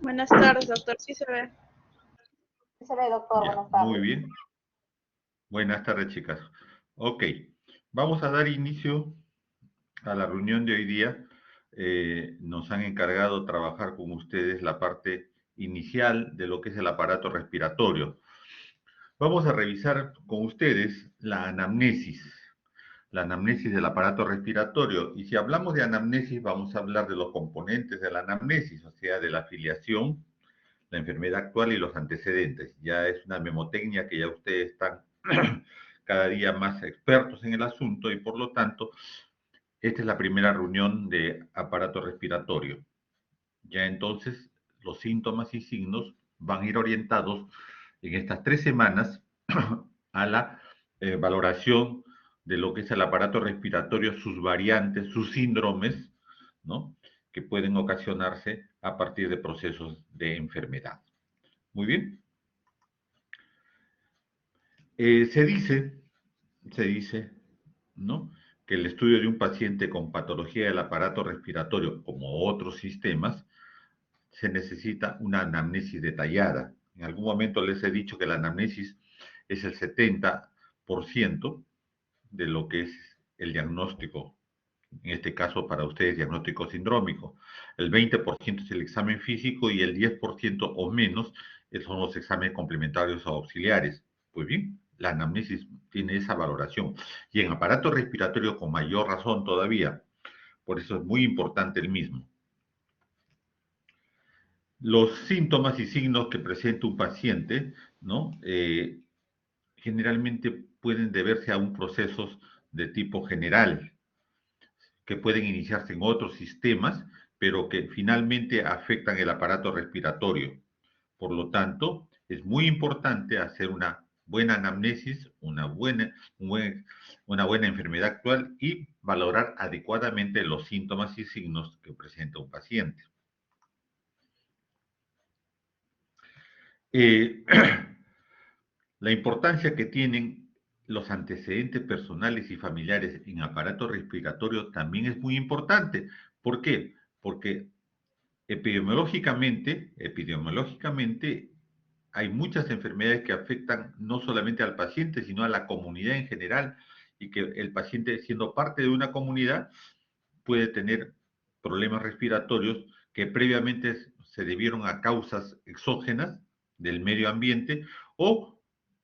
Buenas tardes, doctor. Sí se ve. Sí se ve, doctor, Ya, buenas muy tardes. bien. Buenas tardes, chicas. Ok, vamos a dar inicio a la reunión de hoy día. Nos han encargado trabajar con ustedes la parte inicial de lo que es el aparato respiratorio. Vamos a revisar con ustedes la anamnesis del aparato respiratorio. Y si hablamos de anamnesis, vamos a hablar de los componentes de la anamnesis, o sea, de la afiliación, la enfermedad actual y los antecedentes. Ya es una memotecnia que ya ustedes están cada día más expertos en el asunto y por lo tanto, esta es la primera reunión de aparato respiratorio. Ya entonces, los síntomas y signos van a ir orientados en estas 3 semanas a la valoración de lo que es el aparato respiratorio, sus variantes, sus síndromes, ¿no? Que pueden ocasionarse a partir de procesos de enfermedad. Muy bien. Se dice, ¿no? Que el estudio de un paciente con patología del aparato respiratorio, como otros sistemas, se necesita una anamnesis detallada. En algún momento les he dicho que la anamnesis es el 70% de lo que es el diagnóstico, en este caso para ustedes diagnóstico sindrómico. El 20% es el examen físico y el 10% o menos son los exámenes complementarios o auxiliares. Pues bien, la anamnesis tiene esa valoración. Y en aparato respiratorio con mayor razón todavía. Por eso es muy importante el mismo. Los síntomas y signos que presenta un paciente, ¿no? Generalmente pueden deberse a un proceso de tipo general, que pueden iniciarse en otros sistemas, pero que finalmente afectan el aparato respiratorio. Por lo tanto, es muy importante hacer una buena anamnesis, una buena enfermedad actual y valorar adecuadamente los síntomas y signos que presenta un paciente. La importancia que tienen los antecedentes personales y familiares en aparato respiratorio también es muy importante. ¿Por qué? Porque epidemiológicamente hay muchas enfermedades que afectan no solamente al paciente, sino a la comunidad en general, y que el paciente, siendo parte de una comunidad, puede tener problemas respiratorios que previamente se debieron a causas exógenas del medio ambiente o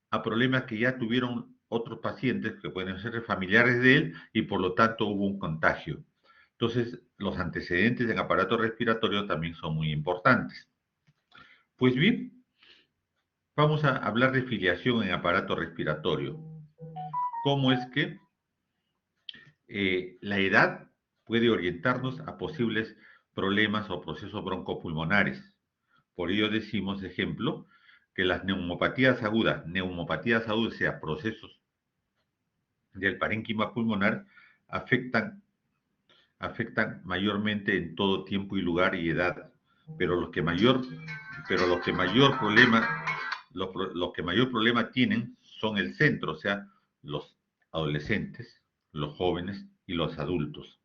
a problemas que ya tuvieron otros pacientes que pueden ser familiares de él y por lo tanto hubo un contagio. Entonces, los antecedentes en aparato respiratorio también son muy importantes. Pues bien, vamos a hablar de filiación en aparato respiratorio. ¿Cómo es que la edad puede orientarnos a posibles problemas o procesos broncopulmonares? Por ello decimos, ejemplo, que las neumopatías agudas, sea procesos del parénquima pulmonar, afectan mayormente en todo tiempo y lugar y edad, pero los que mayor problema tienen son el centro, o sea, los adolescentes, los jóvenes y los adultos.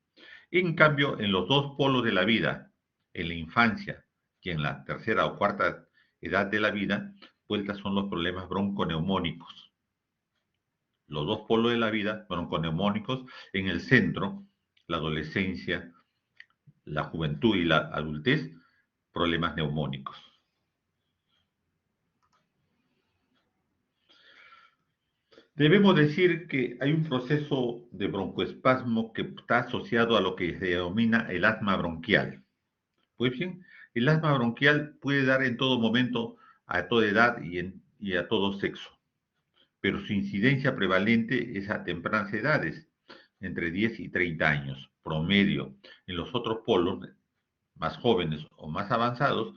En cambio, en los dos polos de la vida, en la infancia y en la tercera o cuarta edad de la vida, vueltas son los problemas bronconeumónicos. Los dos polos de la vida, bronconeumónicos, en el centro, la adolescencia, la juventud y la adultez, problemas neumónicos. Debemos decir que hay un proceso de broncoespasmo que está asociado a lo que se denomina el asma bronquial. Pues bien, el asma bronquial puede dar en todo momento, a toda edad y a todo sexo, pero su incidencia prevalente es a tempranas edades, entre 10 y 30 años, promedio. En los otros polos, más jóvenes o más avanzados,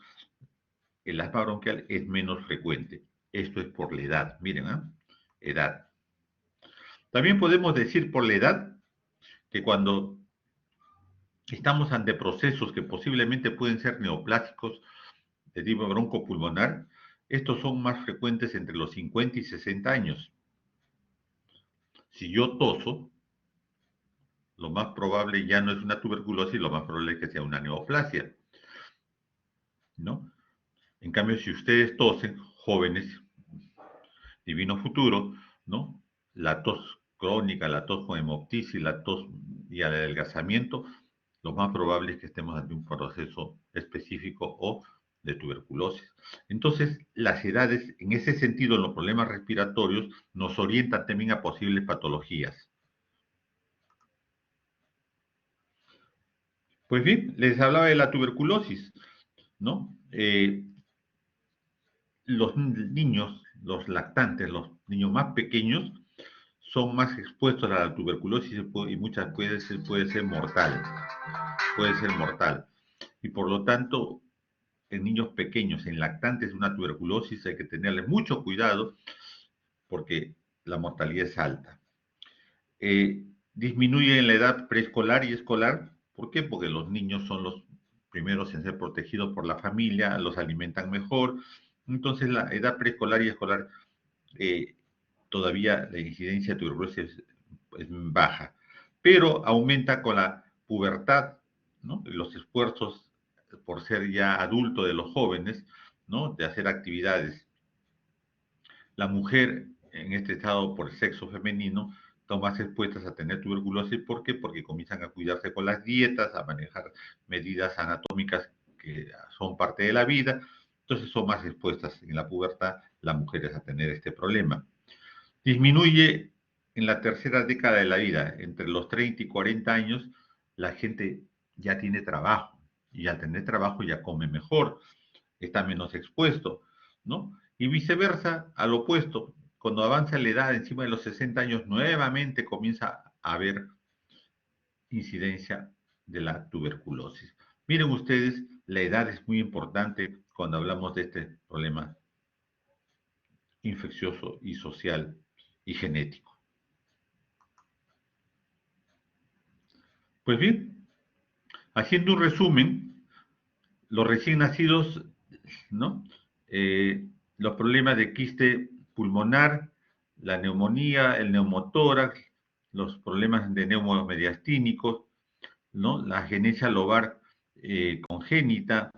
el asma bronquial es menos frecuente. Esto es por la edad, miren, edad. También podemos decir por la edad que cuando estamos ante procesos que posiblemente pueden ser neoplásicos de tipo broncopulmonar, estos son más frecuentes entre los 50 y 60 años. Si yo toso, lo más probable ya no es una tuberculosis, lo más probable es que sea una neoplasia, ¿no? En cambio, si ustedes tosen, jóvenes, divino futuro, ¿no? La tos crónica, la tos con hemoptisis, la tos y el adelgazamiento, lo más probable es que estemos ante un proceso específico o de tuberculosis. Entonces, las edades, en ese sentido, en los problemas respiratorios, nos orientan también a posibles patologías. Pues bien, les hablaba de la tuberculosis, ¿no? Los niños, los lactantes, los niños más pequeños, son más expuestos a la tuberculosis y muchas puede ser mortal, puede ser mortal. Y por lo tanto, en niños pequeños, en lactantes de una tuberculosis, hay que tenerle mucho cuidado porque la mortalidad es alta. Disminuye en la edad preescolar y escolar. ¿Por qué? Porque los niños son los primeros en ser protegidos por la familia, los alimentan mejor. Entonces, la edad preescolar y escolar, todavía la incidencia de tuberculosis es baja, pero aumenta con la pubertad, ¿no? Los esfuerzos por ser ya adulto de los jóvenes, ¿no? De hacer actividades. La mujer en este estado por sexo femenino están más expuestas a tener tuberculosis. ¿Por qué? Porque comienzan a cuidarse con las dietas, a manejar medidas anatómicas que son parte de la vida. Entonces son más expuestas en la pubertad las mujeres a tener este problema. Disminuye en la tercera década de la vida, entre los 30 y 40 años, la gente ya tiene trabajo y al tener trabajo ya come mejor, está menos expuesto, ¿no? Y viceversa, al opuesto, cuando avanza la edad encima de los 60 años, nuevamente comienza a haber incidencia de la tuberculosis. Miren ustedes, la edad es muy importante cuando hablamos de este problema infeccioso y social y genético. Pues bien, haciendo un resumen, los recién nacidos, ¿no? Los problemas de quiste pulmonar, la neumonía, el neumotórax, los problemas de neumomediastínicos, ¿no? La agenesia lobar congénita,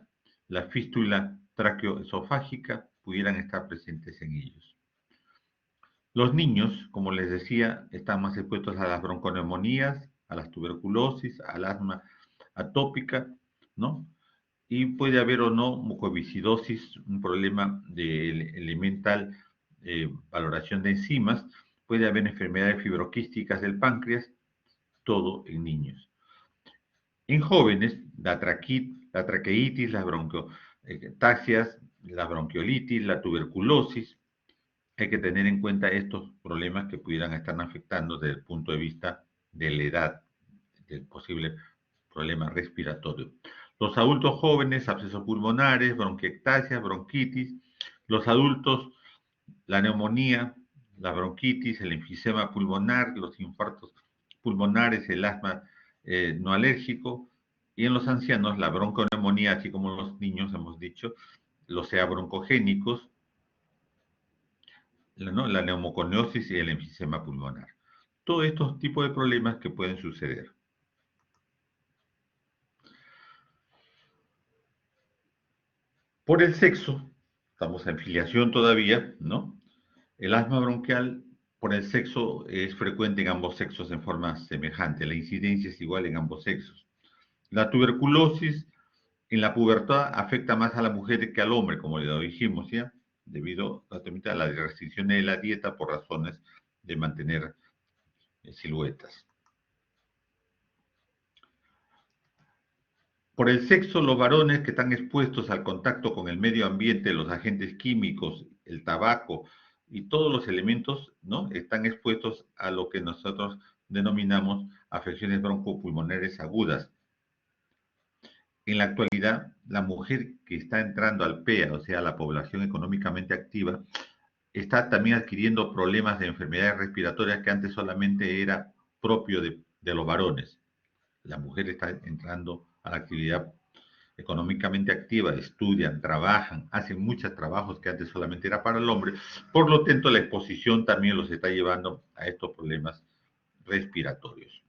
la fístula traqueoesofágica pudieran estar presentes en ellos. Los niños, como les decía, están más expuestos a las bronconeumonías, a las tuberculosis, al asma atópica, ¿no? Y puede haber o no mucoviscidosis, un problema de elemental valoración de enzimas, puede haber enfermedades fibroquísticas del páncreas, todo en niños. En jóvenes, la traqueitis, las bronquiectasias, la bronquiolitis, la tuberculosis, hay que tener en cuenta estos problemas que pudieran estar afectando desde el punto de vista de la edad, del posible problema respiratorio. Los adultos jóvenes, abscesos pulmonares, bronquiectasias, bronquitis. Los adultos, la neumonía, la bronquitis, el enfisema pulmonar, los infartos pulmonares, el asma no alérgico. Y en los ancianos, la bronconeumonía, así como en los niños, hemos dicho, los broncogénicos, ¿no? La neumoconiosis y el enfisema pulmonar. Todos estos tipos de problemas que pueden suceder. Por el sexo, estamos en filiación todavía, ¿no? El asma bronquial por el sexo es frecuente en ambos sexos en forma semejante. La incidencia es igual en ambos sexos. La tuberculosis en la pubertad afecta más a la mujer que al hombre, como ya lo dijimos, ¿ya? Debido a la restricción de la dieta por razones de mantener siluetas. Por el sexo, los varones que están expuestos al contacto con el medio ambiente, los agentes químicos, el tabaco y todos los elementos, ¿no? Están expuestos a lo que nosotros denominamos afecciones broncopulmonares agudas. En la actualidad, la mujer que está entrando al PEA, o sea, la población económicamente activa, está también adquiriendo problemas de enfermedades respiratorias que antes solamente era propio de los varones. La mujer está entrando a la actividad económicamente activa, estudian, trabajan, hacen muchos trabajos que antes solamente era para el hombre. Por lo tanto, la exposición también los está llevando a estos problemas respiratorios.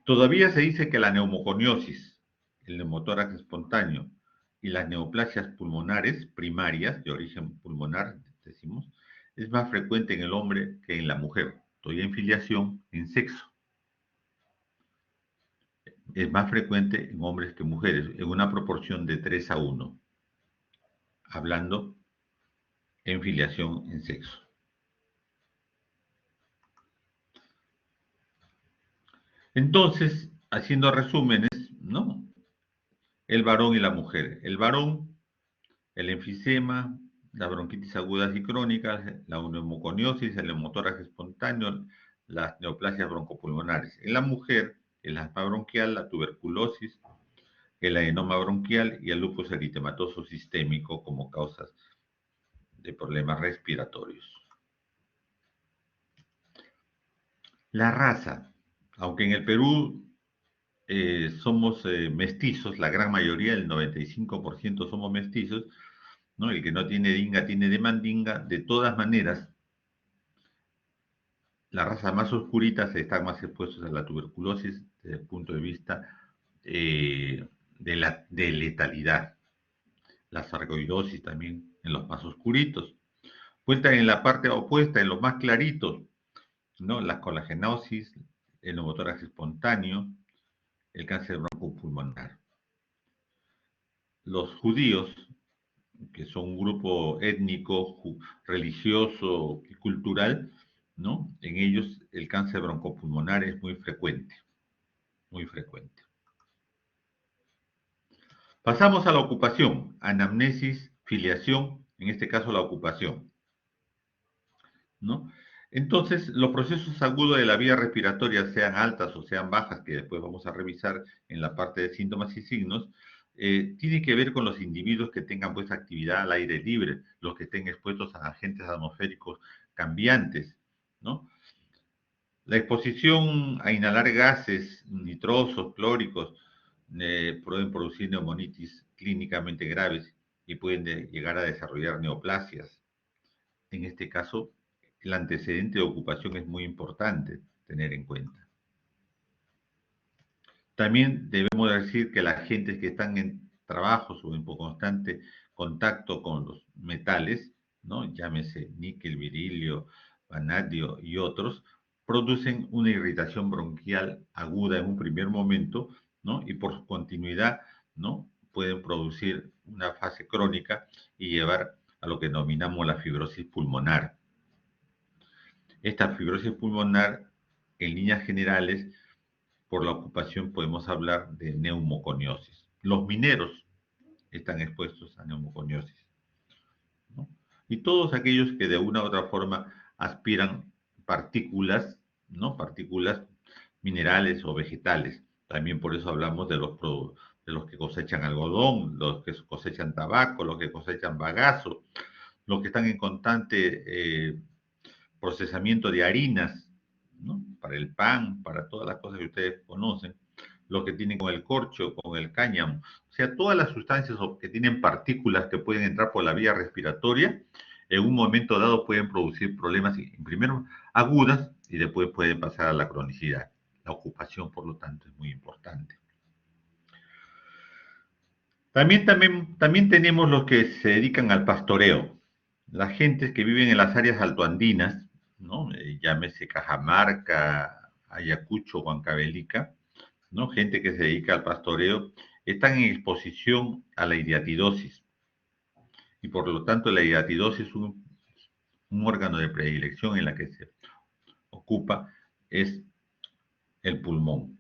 Todavía se dice que la neumoconiosis, el neumotórax espontáneo, y las neoplasias pulmonares primarias, de origen pulmonar, decimos, es más frecuente en el hombre que en la mujer. Todavía en filiación, en sexo. Es más frecuente en hombres que en mujeres, en una proporción de 3:1, hablando en filiación en sexo. Entonces, haciendo resúmenes, ¿no? El varón y la mujer. El varón, el enfisema, las bronquitis agudas y crónicas, la neumoconiosis, el neumotórax espontáneo, las neoplasias broncopulmonares. En la mujer, el asma bronquial, la tuberculosis, el adenoma bronquial y el lupus eritematoso sistémico como causas de problemas respiratorios. La raza. Aunque en el Perú somos mestizos, la gran mayoría, el 95% somos mestizos, ¿no? El que no tiene dinga tiene de mandinga. De todas maneras, las razas más oscuritas están más expuestos a la tuberculosis desde el punto de vista de letalidad. La sarcoidosis también en los más oscuritos. Cuentan en la parte opuesta, en los más claritos, ¿no? La colagenosis, el neumotórax espontáneo, el cáncer broncopulmonar. Los judíos, que son un grupo étnico, religioso y cultural, ¿no? En ellos el cáncer broncopulmonar es muy frecuente, muy frecuente. Pasamos a la ocupación, anamnesis, filiación, en este caso la ocupación, ¿no? Entonces, los procesos agudos de la vía respiratoria, sean altas o sean bajas, que después vamos a revisar en la parte de síntomas y signos, tiene que ver con los individuos que tengan pues actividad al aire libre, los que estén expuestos a agentes atmosféricos cambiantes, ¿no? La exposición a inhalar gases nitrosos, clóricos, pueden producir neumonitis clínicamente graves y pueden llegar a desarrollar neoplasias. En este caso, el antecedente de ocupación es muy importante tener en cuenta. También debemos decir que las gentes que están en trabajos o en constante contacto con los metales, ¿no? Llámese níquel, berilio, vanadio y otros, producen una irritación bronquial aguda en un primer momento, ¿no? Y por su continuidad, ¿no? Pueden producir una fase crónica y llevar a lo que denominamos la fibrosis pulmonar. Esta fibrosis pulmonar, en líneas generales, por la ocupación podemos hablar de neumoconiosis. Los mineros están expuestos a neumoconiosis, ¿no? Y todos aquellos que de una u otra forma aspiran partículas, ¿no? Partículas minerales o vegetales. También por eso hablamos de los que cosechan algodón, los que cosechan tabaco, los que cosechan bagazo, los que están en constante procesamiento de harinas, ¿no? Para el pan, para todas las cosas que ustedes conocen, los que tienen con el corcho, con el cáñamo, o sea, todas las sustancias que tienen partículas que pueden entrar por la vía respiratoria, en un momento dado pueden producir problemas, primero agudas, y después pueden pasar a la cronicidad. La ocupación, por lo tanto, es muy importante. También tenemos los que se dedican al pastoreo, las gentes que viven en las áreas altoandinas, ¿no? Llámese Cajamarca, Ayacucho, Huancavelica, ¿no? Gente que se dedica al pastoreo, están en exposición a la hidatidosis. Y por lo tanto la hidatidosis es un órgano de predilección en la que se ocupa es el pulmón.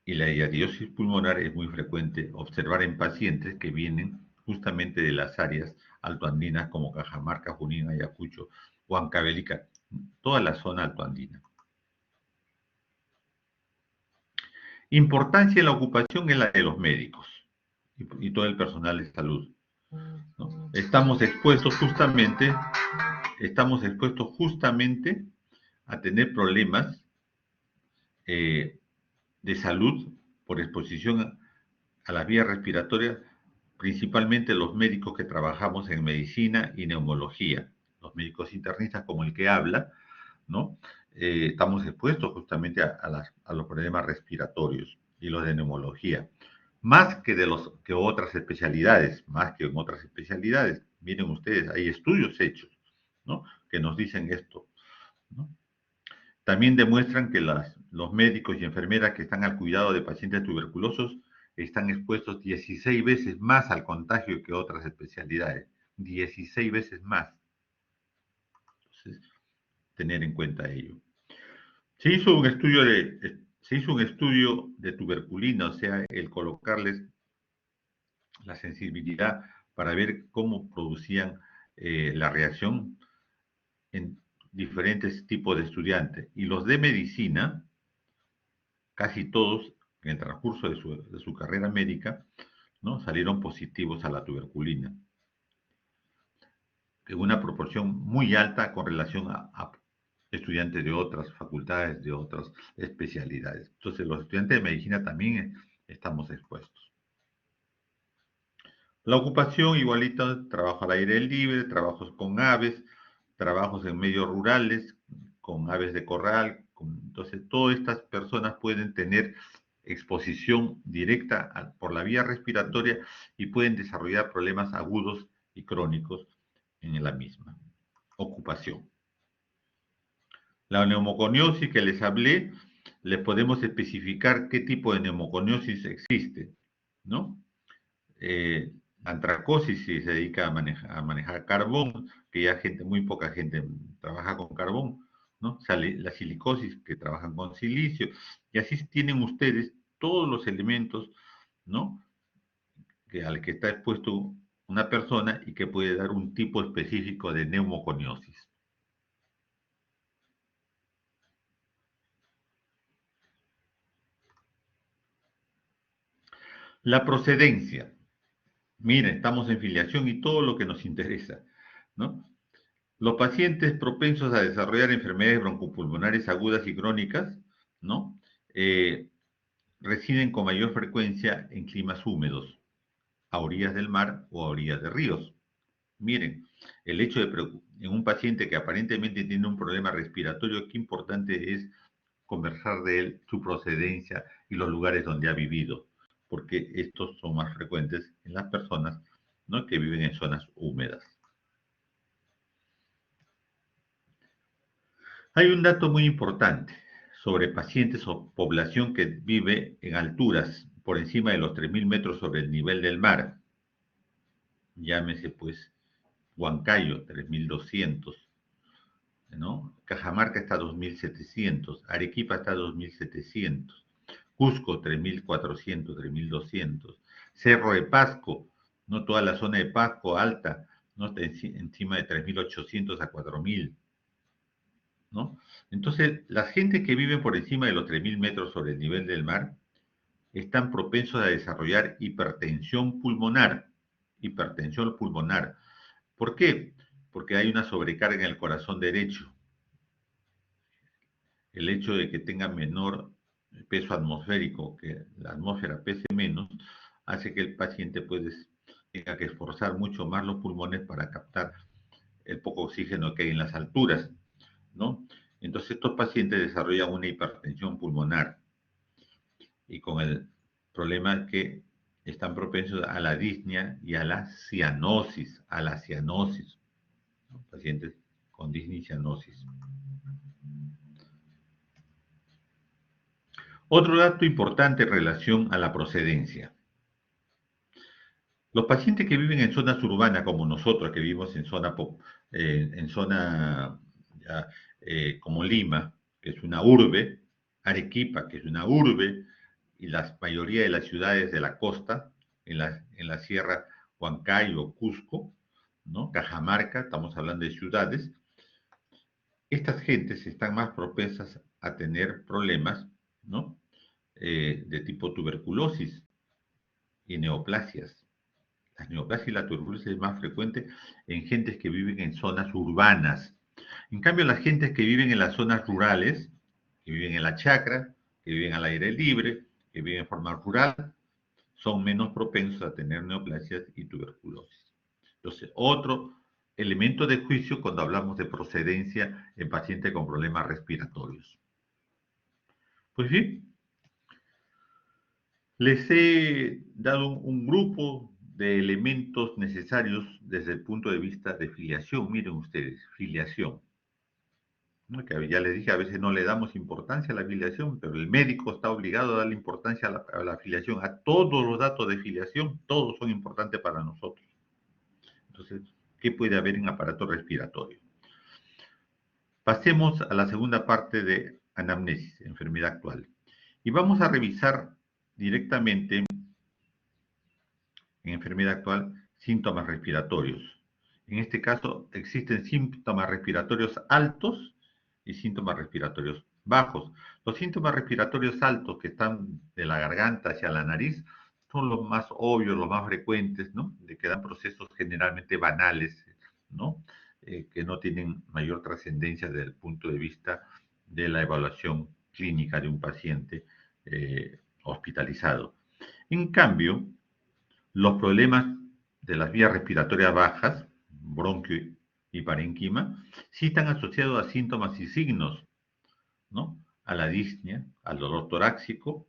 Y la hidatidosis pulmonar es muy frecuente observar en pacientes que vienen justamente de las áreas altoandinas como Cajamarca, Junín, Ayacucho, Huancavelica, toda la zona altoandina. Importancia en la ocupación es la de los médicos y todo el personal de salud, ¿no? Estamos expuestos justamente a tener problemas de salud por exposición a las vías respiratorias, principalmente los médicos que trabajamos en medicina y neumología, los médicos internistas como el que habla, ¿no? Estamos expuestos justamente a los problemas respiratorios y los de neumología. más que otras especialidades, más que en otras especialidades. Miren ustedes, hay estudios hechos, ¿no?, que nos dicen esto, ¿no? También demuestran que los médicos y enfermeras que están al cuidado de pacientes tuberculosos están expuestos 16 veces más al contagio que otras especialidades. 16 veces más. Entonces, tener en cuenta ello. Se hizo un estudio de tuberculina, o sea, el colocarles la sensibilidad para ver cómo producían la reacción en diferentes tipos de estudiantes. Y los de medicina, casi todos, en el transcurso de su carrera médica, ¿no?, salieron positivos a la tuberculina, en una proporción muy alta con relación a estudiantes de otras facultades, de otras especialidades. Entonces, los estudiantes de medicina también estamos expuestos. La ocupación, igualito, trabajo al aire libre, trabajos con aves, trabajos en medios rurales, con aves de corral. Entonces, todas estas personas pueden tener exposición directa por la vía respiratoria y pueden desarrollar problemas agudos y crónicos en la misma ocupación. La neumoconiosis que les hablé, les podemos especificar qué tipo de neumoconiosis existe, ¿no? Antracosis, si se dedica a manejar carbón, que ya muy poca gente trabaja con carbón, ¿no? La silicosis, que trabajan con silicio, y así tienen ustedes todos los elementos, ¿no?, al que está expuesto una persona y que puede dar un tipo específico de neumoconiosis. La procedencia. Miren, estamos en filiación y todo lo que nos interesa, ¿no? Los pacientes propensos a desarrollar enfermedades broncopulmonares agudas y crónicas, ¿no?, residen con mayor frecuencia en climas húmedos, a orillas del mar o a orillas de ríos. Miren, el hecho en un paciente que aparentemente tiene un problema respiratorio, qué importante es conversar de él, su procedencia y los lugares donde ha vivido, porque estos son más frecuentes en las personas, ¿no?, que viven en zonas húmedas. Hay un dato muy importante sobre pacientes o población que vive en alturas por encima de los 3.000 metros sobre el nivel del mar. Llámese pues Huancayo, 3.200, ¿no? Cajamarca está a 2.700, Arequipa está a 2.700, Cusco 3.400, 3.200, Cerro de Pasco, no toda la zona de Pasco alta, no está encima de 3.800 a 4.000, ¿no? Entonces, la gente que vive por encima de los 3.000 metros sobre el nivel del mar están propensos a desarrollar hipertensión pulmonar. Hipertensión pulmonar. ¿Por qué? Porque hay una sobrecarga en el corazón derecho. El hecho de que tenga menor peso atmosférico, que la atmósfera pese menos, hace que el paciente tenga que esforzar mucho más los pulmones para captar el poco oxígeno que hay en las alturas, ¿no? Entonces estos pacientes desarrollan una hipertensión pulmonar y con el problema que están propensos a la disnea y a la cianosis, ¿no? Pacientes con disnea y cianosis. Otro dato importante en relación a la procedencia. Los pacientes que viven en zonas urbanas, como nosotros, que vivimos en zona como Lima, que es una urbe, Arequipa, que es una urbe, y la mayoría de las ciudades de la costa, en la sierra Huancayo, Cusco, ¿no?, Cajamarca, estamos hablando de ciudades, estas gentes están más propensas a tener problemas, ¿no?, de tipo tuberculosis y neoplasias. La neoplasia y la tuberculosis es más frecuente en gentes que viven en zonas urbanas. En cambio, las gentes que viven en las zonas rurales, que viven en la chacra, que viven al aire libre, que viven en forma rural, son menos propensos a tener neoplasias y tuberculosis. Entonces, otro elemento de juicio cuando hablamos de procedencia en pacientes con problemas respiratorios. Pues bien, Les he dado un grupo de elementos necesarios desde el punto de vista de filiación. Miren ustedes, filiación, ¿no? Que ya les dije, a veces no le damos importancia a la filiación, pero el médico está obligado a darle importancia a la filiación. A todos los datos de filiación, todos son importantes para nosotros. Entonces, ¿qué puede haber en aparato respiratorio? Pasemos a la segunda parte de anamnesis, enfermedad actual. Y vamos a revisar directamente en enfermedad actual síntomas respiratorios. En este caso, existen síntomas respiratorios altos y síntomas respiratorios bajos. Los síntomas respiratorios altos que están de la garganta hacia la nariz son los más obvios, los más frecuentes, ¿no? De que dan procesos generalmente banales, ¿no? Que no tienen mayor trascendencia desde el punto de vista de la evaluación clínica de un paciente hospitalizado. En cambio, los problemas de las vías respiratorias bajas, bronquio y parénquima, sí están asociados a síntomas y signos, ¿no? A la disnea, al dolor torácico,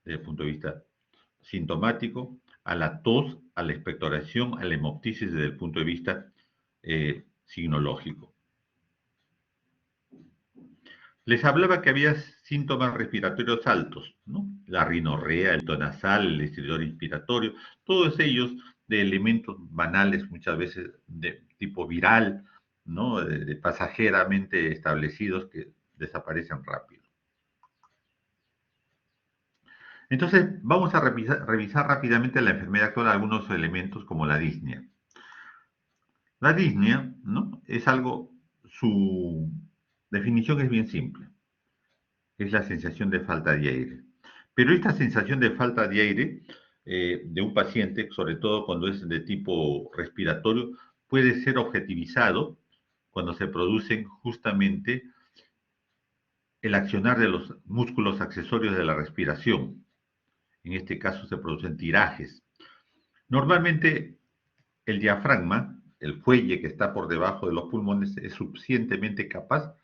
desde el punto de vista sintomático, a la tos, a la expectoración, a la hemoptisis desde el punto de vista signológico. Les hablaba que había síntomas respiratorios altos, ¿no? La rinorrea, el tonasal, el estridor inspiratorio, todos ellos de elementos banales, muchas veces de tipo viral, ¿no? De pasajeramente establecidos que desaparecen rápido. Entonces, vamos a revisar rápidamente la enfermedad actual, algunos elementos como la disnea. La disnea, ¿no? Es algo, su definición es bien simple. Es la sensación de falta de aire. Pero esta sensación de falta de aire de un paciente, sobre todo cuando es de tipo respiratorio, puede ser objetivizado cuando se producen justamente el accionar de los músculos accesorios de la respiración. En este caso se producen tirajes. Normalmente el diafragma, el fuelle que está por debajo de los pulmones, es suficientemente capaz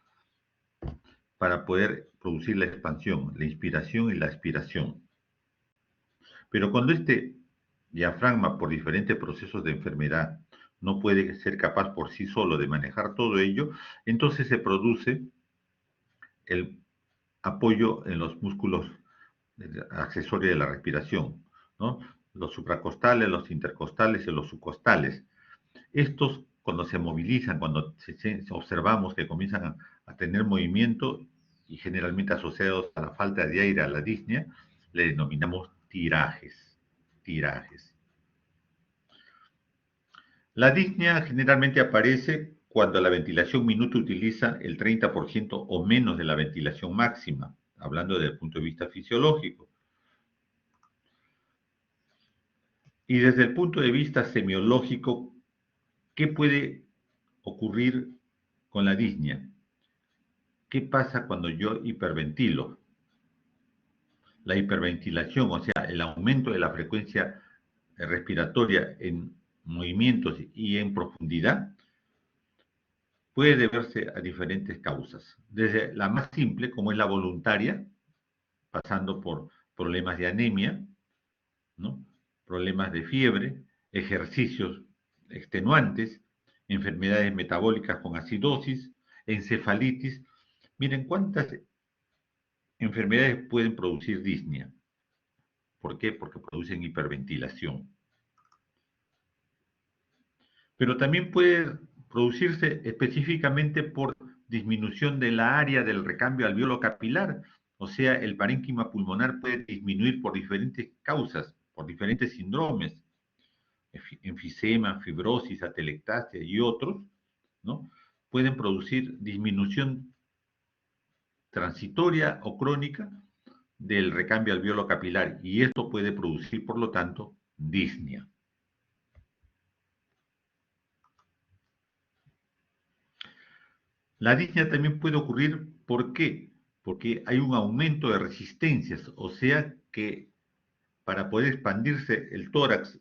para poder producir la expansión, la inspiración y la expiración. Pero cuando este diafragma, por diferentes procesos de enfermedad, no puede ser capaz por sí solo de manejar todo ello, entonces se produce el apoyo en los músculos accesorios de la respiración, ¿no? Los supracostales, los intercostales y los subcostales. Estos, cuando se movilizan, cuando observamos que comienzan a tener movimiento y generalmente asociados a la falta de aire, a la disnea, le denominamos tirajes. Tirajes. La disnea generalmente aparece cuando la ventilación minuto utiliza el 30% o menos de la ventilación máxima, hablando desde el punto de vista fisiológico. Y desde el punto de vista semiológico, ¿qué puede ocurrir con la disnea? ¿Qué pasa cuando yo hiperventilo? La hiperventilación, o sea, el aumento de la frecuencia respiratoria en movimientos y en profundidad, puede deberse a diferentes causas. Desde la más simple, como es la voluntaria, pasando por problemas de anemia, ¿no? Problemas de fiebre, ejercicios extenuantes, enfermedades metabólicas con acidosis, encefalitis. Miren cuántas enfermedades pueden producir disnea. ¿Por qué? Porque producen hiperventilación. Pero también puede producirse específicamente por disminución de la área del recambio alveolo capilar, o sea, el parénquima pulmonar puede disminuir por diferentes causas, por diferentes síndromes, enfisema, fibrosis, atelectasia y otros, ¿no? Pueden producir disminución transitoria o crónica del recambio alveolo capilar y esto puede producir, por lo tanto, disnea. La disnea también puede ocurrir, ¿por qué? Porque hay un aumento de resistencias, o sea que para poder expandirse el tórax,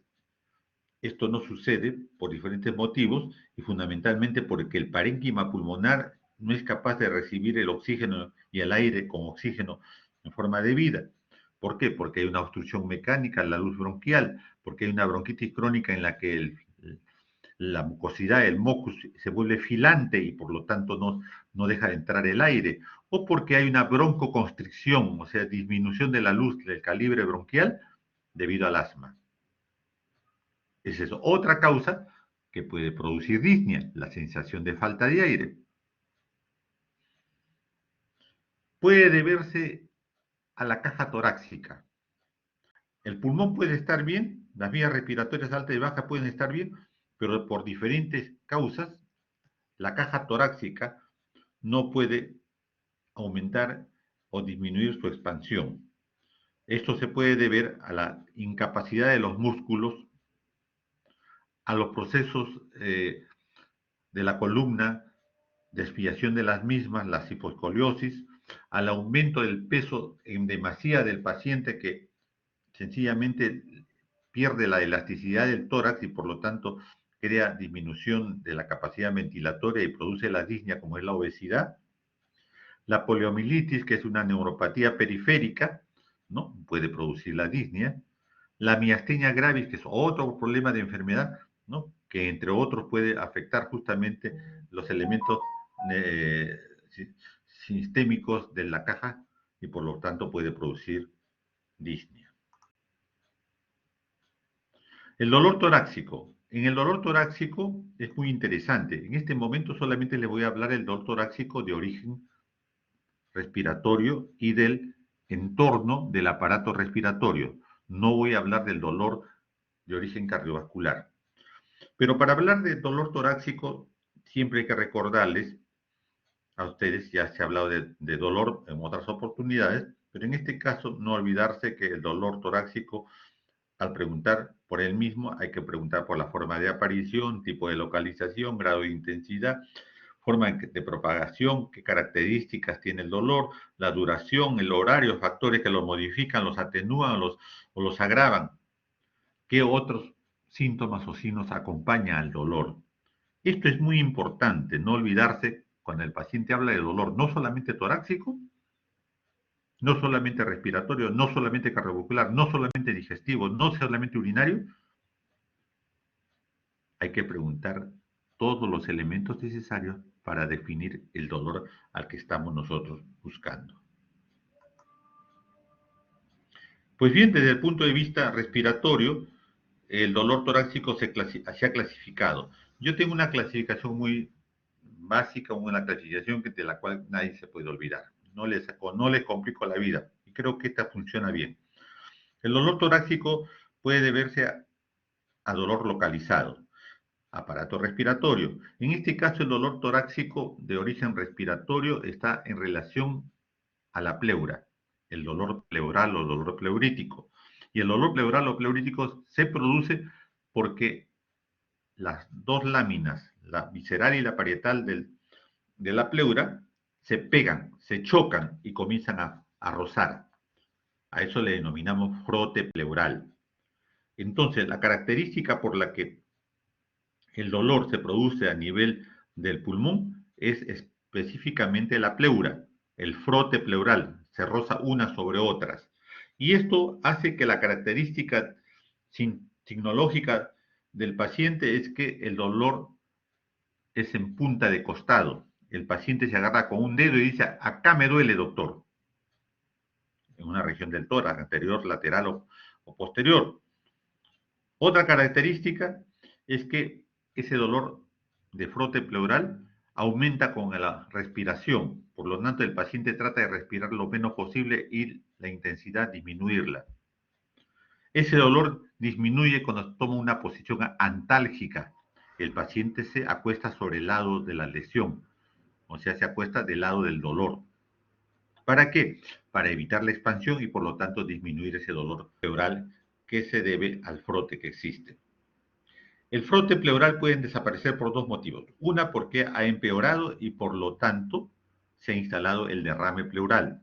esto no sucede por diferentes motivos y fundamentalmente porque el parénquima pulmonar no es capaz de recibir el oxígeno y el aire con oxígeno en forma de vida. ¿Por qué? Porque hay una obstrucción mecánica en la luz bronquial, porque hay una bronquitis crónica en la que la mucosidad, el mucus, se vuelve filante y por lo tanto no deja de entrar el aire, o porque hay una broncoconstricción, o sea, disminución de la luz del calibre bronquial debido al asma. Es eso. Otra causa que puede producir disnea, la sensación de falta de aire. Puede deberse a la caja torácica. El pulmón puede estar bien, las vías respiratorias alta y baja pueden estar bien, pero por diferentes causas, la caja torácica no puede aumentar o disminuir su expansión. Esto se puede deber a la incapacidad de los músculos, a los procesos de la columna, desviación de las mismas, la hiposcoliosis, al aumento del peso en demasía del paciente que sencillamente pierde la elasticidad del tórax y por lo tanto crea disminución de la capacidad ventilatoria y produce la disnea como es la obesidad. La poliomielitis, que es una neuropatía periférica, ¿no? Puede producir la disnea. La miastenia gravis, que es otro problema de enfermedad, ¿no? Que entre otros puede afectar justamente los elementos sistémicos de la caja y por lo tanto puede producir disnea. El dolor torácico. En el dolor torácico es muy interesante. En este momento solamente les voy a hablar del dolor torácico de origen respiratorio y del entorno del aparato respiratorio. No voy a hablar del dolor de origen cardiovascular. Pero para hablar del dolor torácico, siempre hay que recordarles a ustedes, ya se ha hablado de dolor en otras oportunidades, pero en este caso no olvidarse que el dolor torácico, al preguntar por él mismo, hay que preguntar por la forma de aparición, tipo de localización, grado de intensidad, forma de propagación, qué características tiene el dolor, la duración, el horario, factores que lo modifican, los atenúan o los agravan. ¿Qué otros síntomas o signos acompañan al dolor? Esto es muy importante, no olvidarse cuando el paciente habla de dolor, no solamente torácico, no solamente respiratorio, no solamente cardiovascular, no solamente digestivo, no solamente urinario, hay que preguntar todos los elementos necesarios para definir el dolor al que estamos nosotros buscando. Pues bien, desde el punto de vista respiratorio, el dolor torácico se ha clasificado. Yo tengo una clasificación muy básica, una clasificación de la cual nadie se puede olvidar. No les complico la vida y creo que esta funciona bien. El dolor torácico puede deberse a dolor localizado, aparato respiratorio. En este caso, el dolor torácico de origen respiratorio está en relación a la pleura, el dolor pleural o dolor pleurítico. Y el dolor pleural o pleurítico se produce porque las dos láminas, la visceral y la parietal de la pleura, se pegan, se chocan y comienzan a rozar. A eso le denominamos frote pleural. Entonces, la característica por la que el dolor se produce a nivel del pulmón es específicamente la pleura, el frote pleural, se roza unas sobre otras. Y esto hace que la característica signológica del paciente es que el dolor es en punta de costado. El paciente se agarra con un dedo y dice, acá me duele, doctor. En una región del tórax, anterior, lateral o posterior. Otra característica es que ese dolor de frote pleural aumenta con la respiración. Por lo tanto, el paciente trata de respirar lo menos posible y la intensidad disminuirla. Ese dolor disminuye cuando toma una posición antálgica. El paciente se acuesta sobre el lado de la lesión, o sea, se acuesta del lado del dolor. ¿Para qué? Para evitar la expansión y por lo tanto disminuir ese dolor pleural que se debe al frote que existe. El frote pleural puede desaparecer por dos motivos. Una, porque ha empeorado y por lo tanto se ha instalado el derrame pleural.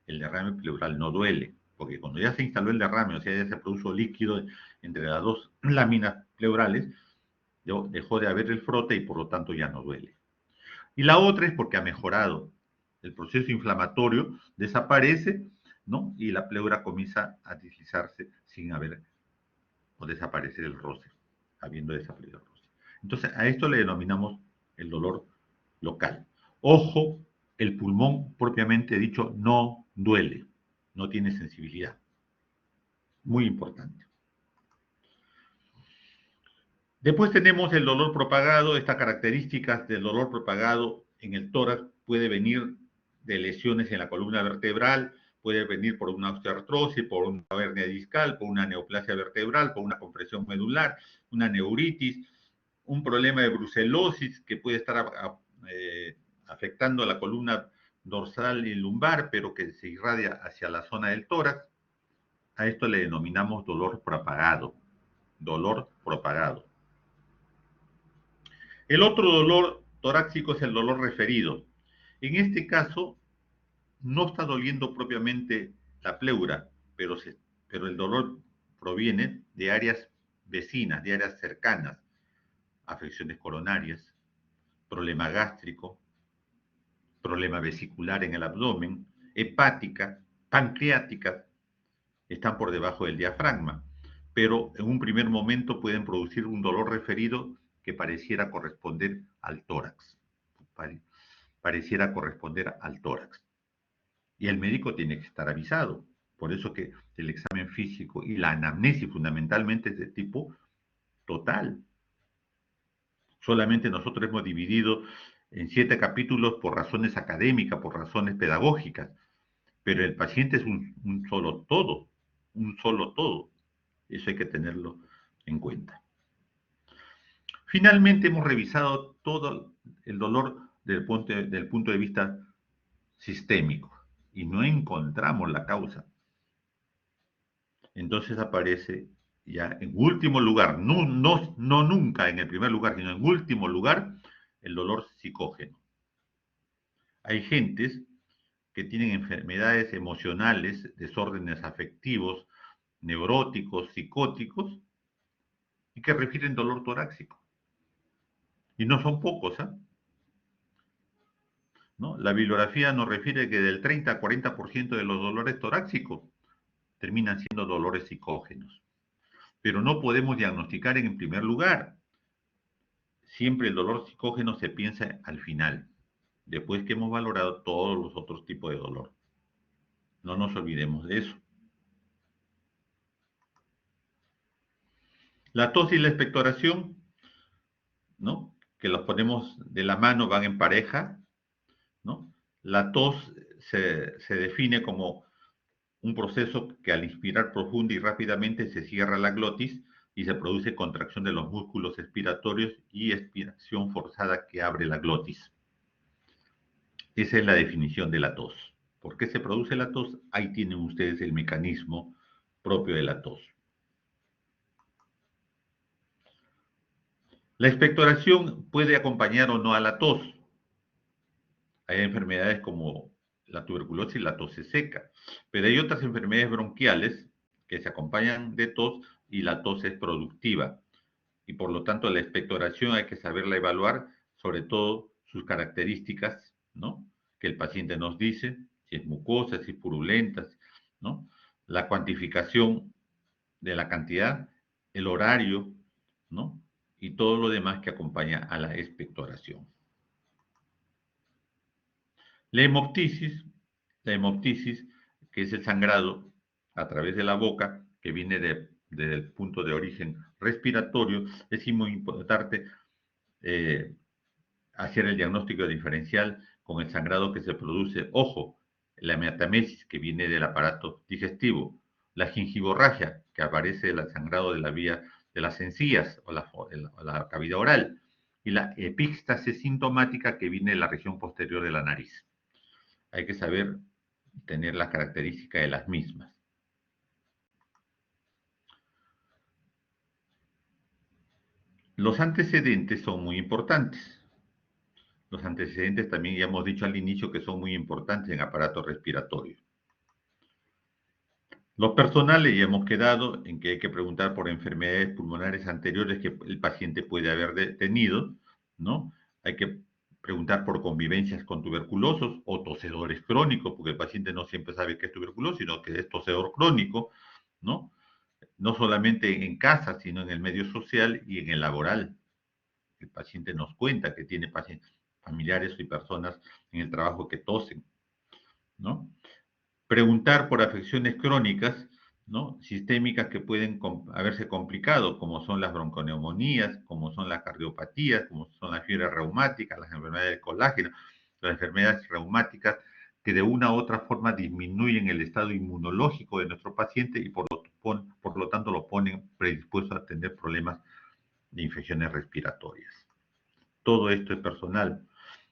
El derrame pleural no duele, porque cuando ya se instaló el derrame, o sea, ya se produjo líquido entre las dos láminas pleurales, dejó de haber el frote y por lo tanto ya no duele. Y la otra es porque ha mejorado. El proceso inflamatorio desaparece, ¿no? Y la pleura comienza a deslizarse sin haber o desaparecer el roce, habiendo desaparecido el roce. Entonces, a esto le denominamos el dolor local. Ojo, el pulmón propiamente dicho no duele, no tiene sensibilidad. Muy importante. Después tenemos el dolor propagado. Estas características del dolor propagado en el tórax puede venir de lesiones en la columna vertebral, puede venir por una osteoartrosis, por una hernia discal, por una neoplasia vertebral, por una compresión medular, una neuritis, un problema de brucelosis que puede estar afectando a la columna dorsal y lumbar, pero que se irradia hacia la zona del tórax. A esto le denominamos dolor propagado. Dolor propagado. El otro dolor torácico es el dolor referido. En este caso, no está doliendo propiamente la pleura, pero el dolor proviene de áreas vecinas, de áreas cercanas, afecciones coronarias, problema gástrico, problema vesicular en el abdomen, hepática, pancreática, están por debajo del diafragma, pero en un primer momento pueden producir un dolor referido que pareciera corresponder al tórax. Pareciera corresponder al tórax. Y el médico tiene que estar avisado. Por eso que el examen físico y la anamnesis fundamentalmente es de tipo total. Solamente nosotros hemos dividido en 7 capítulos por razones académicas, por razones pedagógicas, pero el paciente es un solo todo, un solo todo. Eso hay que tenerlo en cuenta. Finalmente hemos revisado todo el dolor del punto de vista sistémico y no encontramos la causa. Entonces aparece ya en último lugar, no nunca en el primer lugar, sino en último lugar, el dolor psicógeno. Hay gentes que tienen enfermedades emocionales, desórdenes afectivos, neuróticos, psicóticos, y que refieren dolor torácico. Y no son pocos, ¿eh? ¿No? La bibliografía nos refiere que del 30 a 40% de los dolores torácicos terminan siendo dolores psicógenos. Pero no podemos diagnosticar en primer lugar. Siempre el dolor psicógeno se piensa al final, después que hemos valorado todos los otros tipos de dolor. No nos olvidemos de eso. La tos y la expectoración, ¿no? Que los ponemos de la mano, van en pareja, ¿no? La tos se define como un proceso que al inspirar profunda y rápidamente se cierra la glotis y se produce contracción de los músculos expiratorios y expiración forzada que abre la glotis. Esa es la definición de la tos. ¿Por qué se produce la tos? Ahí tienen ustedes el mecanismo propio de la tos. La expectoración puede acompañar o no a la tos. Hay enfermedades como la tuberculosis y la tos seca, pero hay otras enfermedades bronquiales que se acompañan de tos y la tos es productiva. Y por lo tanto la expectoración hay que saberla evaluar, sobre todo sus características, ¿no? Que el paciente nos dice, si es mucosa, si es purulenta, ¿no? La cuantificación de la cantidad, el horario, ¿no? Y todo lo demás que acompaña a la expectoración. La hemoptisis, que es el sangrado a través de la boca, que viene del punto de origen respiratorio, es muy importante hacer el diagnóstico diferencial con el sangrado que se produce. Ojo, la metamesis, que viene del aparato digestivo, la gingivorragia, que aparece del sangrado de la vía de las encías o la cavidad oral, y la epístasis sintomática, que viene de la región posterior de la nariz. Hay que saber tener las características de las mismas. Los antecedentes son muy importantes. Los antecedentes también ya hemos dicho al inicio que son muy importantes en aparato respiratorio. Los personales ya hemos quedado en que hay que preguntar por enfermedades pulmonares anteriores que el paciente puede haber tenido, ¿no? Hay que preguntar por convivencias con tuberculosos o tosedores crónicos, porque el paciente no siempre sabe que es tuberculoso, sino que es tosedor crónico, ¿no? No solamente en casa, sino en el medio social y en el laboral. El paciente nos cuenta que tiene pacientes, familiares y personas en el trabajo que tosen, ¿no? Preguntar por afecciones crónicas, ¿no? Sistémicas que pueden haberse complicado, como son las bronconeumonías, como son las cardiopatías, como son las fiebres reumáticas, las enfermedades del colágeno, las enfermedades reumáticas que de una u otra forma disminuyen el estado inmunológico de nuestro paciente y por lo tanto lo ponen predispuesto a tener problemas de infecciones respiratorias. Todo esto es personal.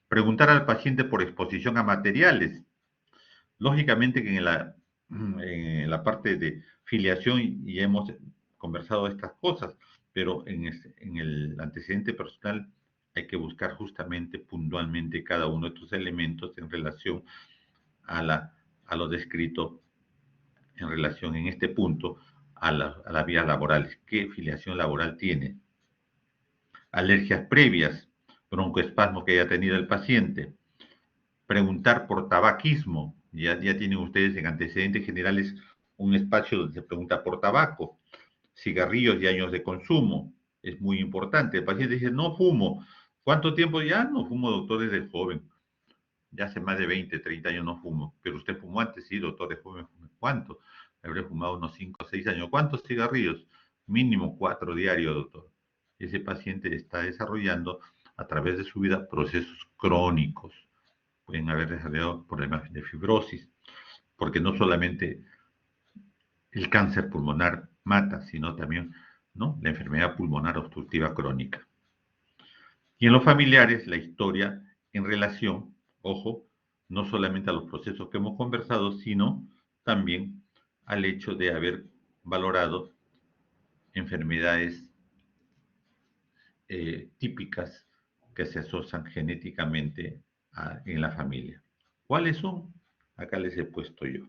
Preguntar al paciente por exposición a materiales. Lógicamente que en la parte de filiación ya hemos conversado de estas cosas, pero en el antecedente personal hay que buscar justamente puntualmente cada uno de estos elementos en relación a lo descrito en relación en este punto a las vías laborales. ¿Qué filiación laboral tiene? Alergias previas, broncoespasmo que haya tenido el paciente. Preguntar por tabaquismo. Ya tienen ustedes en antecedentes generales un espacio donde se pregunta por tabaco. Cigarrillos y años de consumo. Es muy importante. El paciente dice, no fumo. ¿Cuánto tiempo ya? No fumo, doctor, desde joven. Ya hace más de 20, 30 años no fumo. Pero usted fumó antes, sí, doctor, de joven. ¿Cuánto? Habré fumado unos 5 o 6 años. ¿Cuántos cigarrillos? Mínimo 4 diarios, doctor. Ese paciente está desarrollando a través de su vida procesos crónicos. Pueden haber desarrollado problemas de fibrosis, porque no solamente el cáncer pulmonar mata, sino también, ¿no?, la enfermedad pulmonar obstructiva crónica. Y en los familiares, la historia en relación, ojo, no solamente a los procesos que hemos conversado, sino también al hecho de haber valorado enfermedades típicas que se asocian genéticamente en la familia. ¿Cuáles son? Acá les he puesto yo.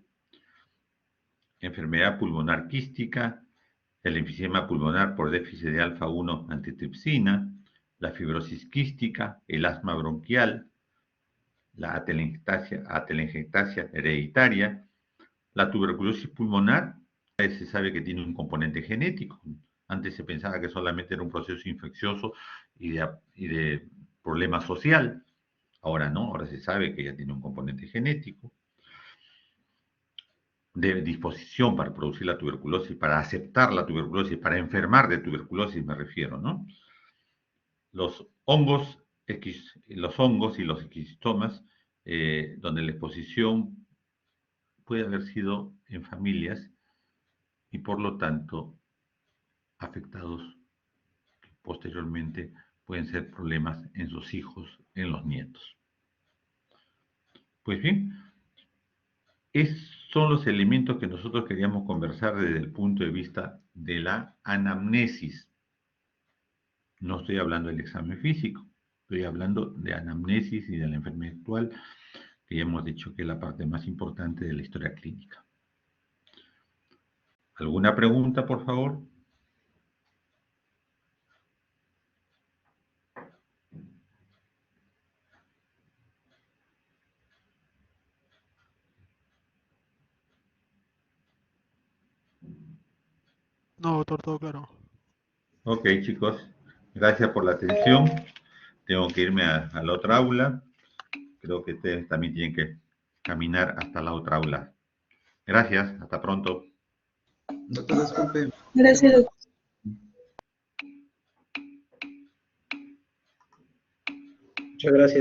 Enfermedad pulmonar quística, el enfisema pulmonar por déficit de alfa-1 antitripsina, la fibrosis quística, el asma bronquial, la atelangectasia hereditaria, la tuberculosis pulmonar, se sabe que tiene un componente genético. Antes se pensaba que solamente era un proceso infeccioso y de problema social. Ahora no, ahora se sabe que ya tiene un componente genético. De disposición para producir la tuberculosis, para aceptar la tuberculosis, para enfermar de tuberculosis me refiero, ¿no? Los hongos y los esquistomas, donde la exposición puede haber sido en familias y por lo tanto afectados posteriormente pueden ser problemas en sus hijos, en los nietos. Pues bien, son los elementos que nosotros queríamos conversar desde el punto de vista de la anamnesis. No estoy hablando del examen físico, estoy hablando de anamnesis y de la enfermedad actual, que ya hemos dicho que es la parte más importante de la historia clínica. ¿Alguna pregunta, por favor? No, doctor, todo claro. Ok, chicos, gracias por la atención. Tengo que irme a la otra aula. Creo que ustedes también tienen que caminar hasta la otra aula. Gracias, hasta pronto. Doctor, disculpe. Gracias, doctor. Muchas gracias.